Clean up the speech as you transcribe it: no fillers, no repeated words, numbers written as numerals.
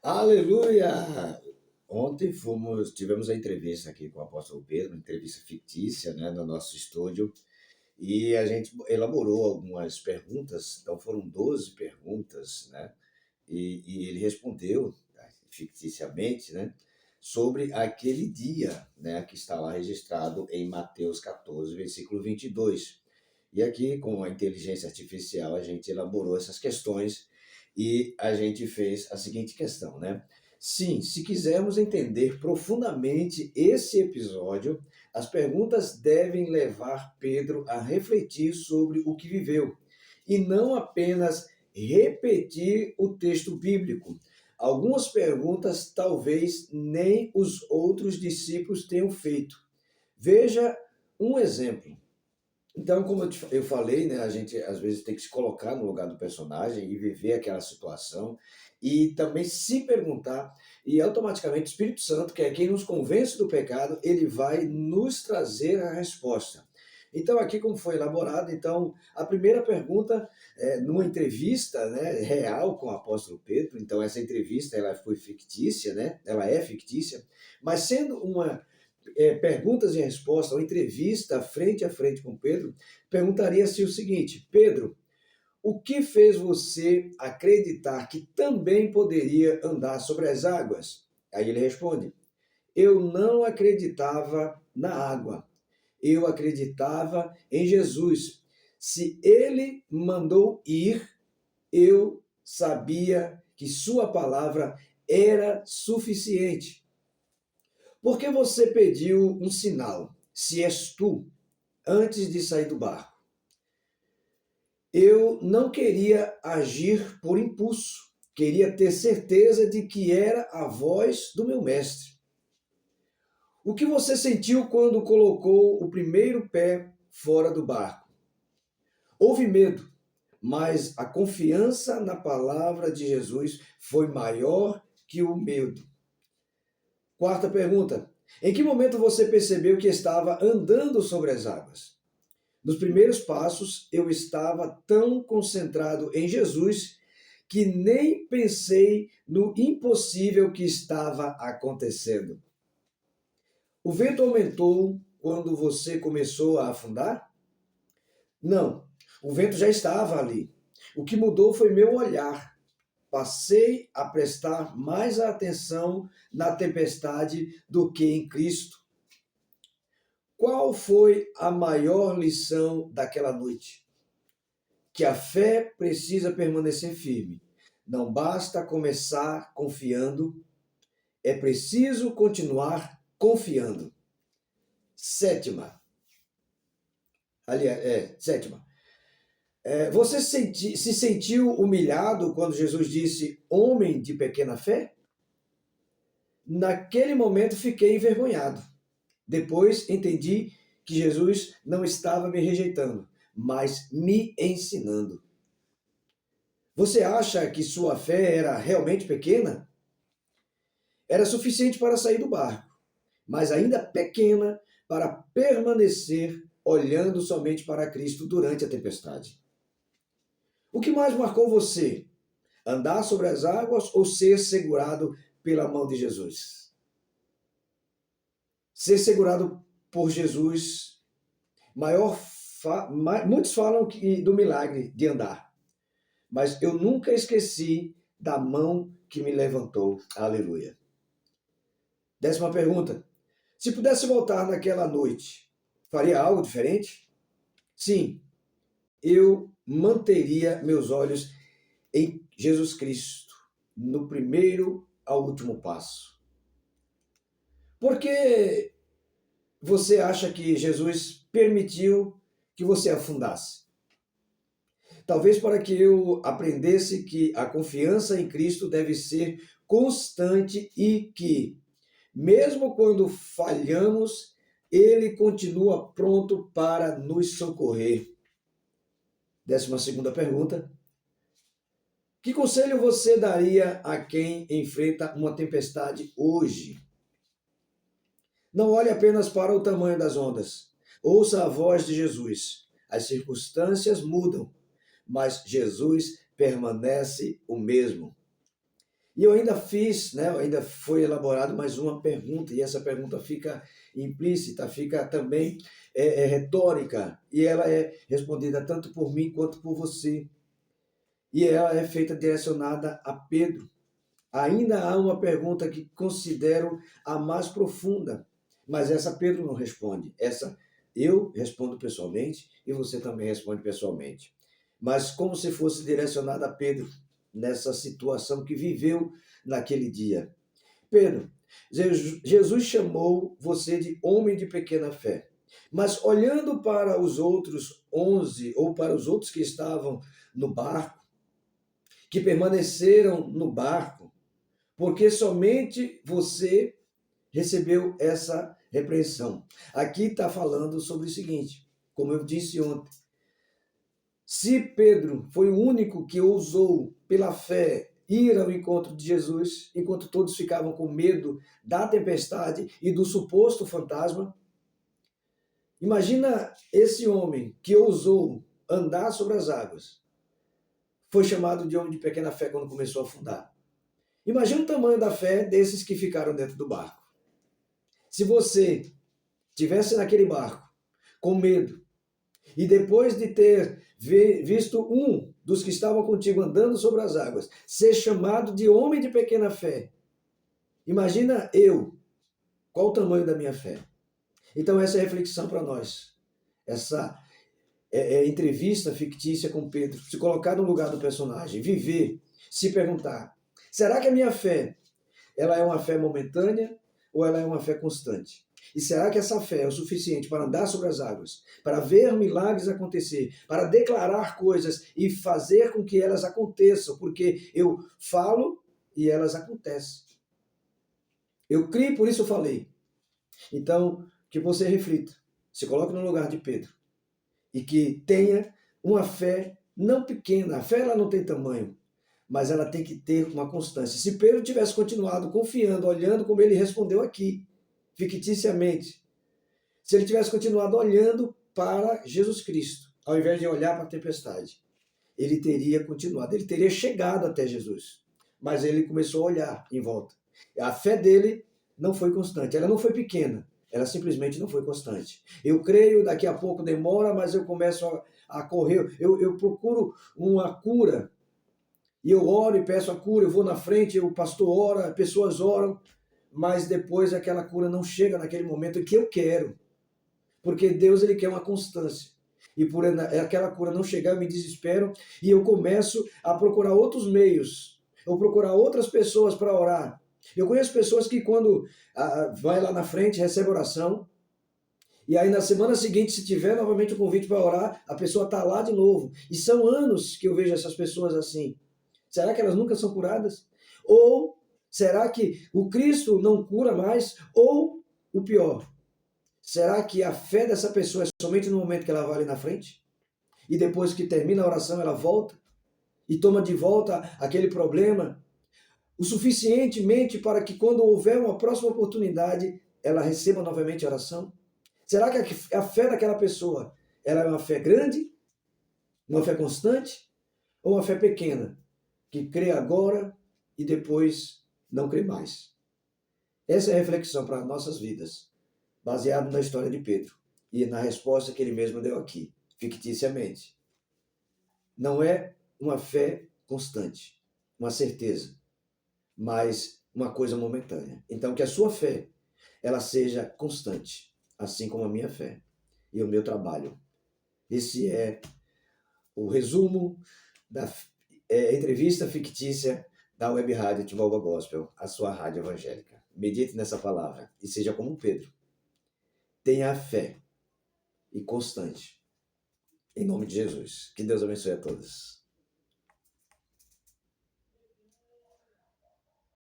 Aleluia! Ontem tivemos a entrevista aqui com o apóstolo Pedro, uma entrevista fictícia, né, no nosso estúdio, e a gente elaborou algumas perguntas, então foram 12 perguntas, né, e ele respondeu, tá, ficticiamente, né, sobre aquele dia, né, que está lá registrado em Mateus 14, versículo 22. E aqui, com a inteligência artificial, a gente elaborou essas questões e a gente fez a seguinte questão, né? Sim, se quisermos entender profundamente esse episódio, as perguntas devem levar Pedro a refletir sobre o que viveu e não apenas repetir o texto bíblico. Algumas perguntas talvez nem os outros discípulos tenham feito. Veja um exemplo. Então, como eu falei, né, a gente às vezes tem que se colocar no lugar do personagem e viver aquela situação e também se perguntar, e automaticamente o Espírito Santo, que é quem nos convence do pecado, ele vai nos trazer a resposta. Então, aqui como foi elaborado, então, a primeira pergunta, numa entrevista, né, real com o apóstolo Pedro, então essa entrevista ela foi fictícia, né, ela é fictícia, mas sendo uma perguntas e respostas, uma entrevista frente a frente com Pedro, perguntaria-se o seguinte: Pedro, o que fez você acreditar que também poderia andar sobre as águas? Aí ele responde: eu não acreditava na água, eu acreditava em Jesus. Se ele mandou ir, eu sabia que sua palavra era suficiente. Por que você pediu um sinal, se és tu, antes de sair do barco? Eu não queria agir por impulso, queria ter certeza de que era a voz do meu mestre. O que você sentiu quando colocou o primeiro pé fora do barco? Houve medo, mas a confiança na palavra de Jesus foi maior que o medo. Quarta pergunta: em que momento você percebeu que estava andando sobre as águas? Nos primeiros passos, eu estava tão concentrado em Jesus que nem pensei no impossível que estava acontecendo. O vento aumentou quando você começou a afundar? Não, o vento já estava ali. O que mudou foi meu olhar. Passei a prestar mais atenção na tempestade do que em Cristo. Qual foi a maior lição daquela noite? Que a fé precisa permanecer firme. Não basta começar confiando, é preciso continuar confiando. Sétima, aliás, sétima. Você se sentiu humilhado quando Jesus disse, homem de pequena fé? Naquele momento fiquei envergonhado. Depois entendi que Jesus não estava me rejeitando, mas me ensinando. Você acha que sua fé era realmente pequena? Era suficiente para sair do barco, mas ainda pequena para permanecer olhando somente para Cristo durante a tempestade. O que mais marcou você? Andar sobre as águas ou ser segurado pela mão de Jesus? Ser segurado por Jesus, muitos falam do milagre de andar, mas eu nunca esqueci da mão que me levantou. Aleluia. 10ª pergunta. Se pudesse voltar naquela noite, faria algo diferente? Sim, eu manteria meus olhos em Jesus Cristo, no primeiro ao último passo. Por que você acha que Jesus permitiu que você afundasse? Talvez para que eu aprendesse que a confiança em Cristo deve ser constante e que, mesmo quando falhamos, ele continua pronto para nos socorrer. 12ª pergunta. Que conselho você daria a quem enfrenta uma tempestade hoje? Não olhe apenas para o tamanho das ondas. Ouça a voz de Jesus. As circunstâncias mudam, mas Jesus permanece o mesmo. E eu ainda fiz, né, ainda foi elaborado mais uma pergunta, e essa pergunta fica implícita, fica também retórica, e ela é respondida tanto por mim quanto por você. E ela é feita direcionada a Pedro. Ainda há uma pergunta que considero a mais profunda, mas essa Pedro não responde. Essa eu respondo pessoalmente e você também responde pessoalmente. Mas como se fosse direcionada a Pedro nessa situação que viveu naquele dia. Pedro, Jesus chamou você de homem de pequena fé. Mas olhando para os outros 11 ou para os outros que estavam no barco, que permaneceram no barco, porque somente você recebeu essa repreensão. Aqui está falando sobre o seguinte, como eu disse ontem, se Pedro foi o único que ousou, pela fé, ir ao encontro de Jesus, enquanto todos ficavam com medo da tempestade e do suposto fantasma, imagina esse homem que ousou andar sobre as águas, foi chamado de homem de pequena fé quando começou a afundar. Imagina o tamanho da fé desses que ficaram dentro do barco. Se você tivesse naquele barco com medo e depois de ter visto um dos que estavam contigo andando sobre as águas ser chamado de homem de pequena fé, imagina eu, qual o tamanho da minha fé? Então essa é a reflexão para nós. Essa entrevista fictícia com Pedro, se colocar no lugar do personagem, viver, se perguntar, será que a minha fé ela é uma fé momentânea ou ela é uma fé constante? E será que essa fé é o suficiente para andar sobre as águas, para ver milagres acontecer, para declarar coisas e fazer com que elas aconteçam, porque eu falo e elas acontecem. Eu criei, por isso eu falei. Então, que você reflita, se coloque no lugar de Pedro e que tenha uma fé não pequena. A fé ela não tem tamanho, mas ela tem que ter uma constância. Se Pedro tivesse continuado confiando, olhando como ele respondeu aqui, ficticiamente, se ele tivesse continuado olhando para Jesus Cristo, ao invés de olhar para a tempestade, ele teria continuado, ele teria chegado até Jesus. Mas ele começou a olhar em volta. A fé dele não foi constante, ela não foi pequena, ela simplesmente não foi constante. Eu creio, daqui a pouco demora, mas eu começo a correr, eu procuro uma cura, e eu oro e peço a cura, eu vou na frente, o pastor ora, pessoas oram, mas depois aquela cura não chega naquele momento que eu quero, porque Deus ele quer uma constância. E por aquela cura não chegar, eu me desespero e eu começo a procurar outros meios, ou procurar outras pessoas para orar. Eu conheço pessoas que quando vai lá na frente, recebe oração, e aí na semana seguinte, se tiver novamente o convite para orar, a pessoa está lá de novo. E são anos que eu vejo essas pessoas assim. Será que elas nunca são curadas? Ou será que o Cristo não cura mais? Ou, o pior, será que a fé dessa pessoa é somente no momento que ela vai ali na frente? E depois que termina a oração, ela volta? E toma de volta aquele problema? O suficientemente para que quando houver uma próxima oportunidade, ela receba novamente a oração? Será que a fé daquela pessoa ela é uma fé grande? Uma fé constante? Ou uma fé pequena? Que crê agora e depois não crê mais. Essa é a reflexão para nossas vidas, baseado na história de Pedro e na resposta que ele mesmo deu aqui, ficticiamente. Não é uma fé constante, uma certeza, mas uma coisa momentânea. Então, que a sua fé ela seja constante, assim como a minha fé e o meu trabalho. Esse é o resumo da entrevista fictícia da Web Rádio Timbalba Gospel, a sua rádio evangélica. Medite nessa palavra e seja como Pedro. Tenha fé e constante. Em nome de Jesus. Que Deus abençoe a todos.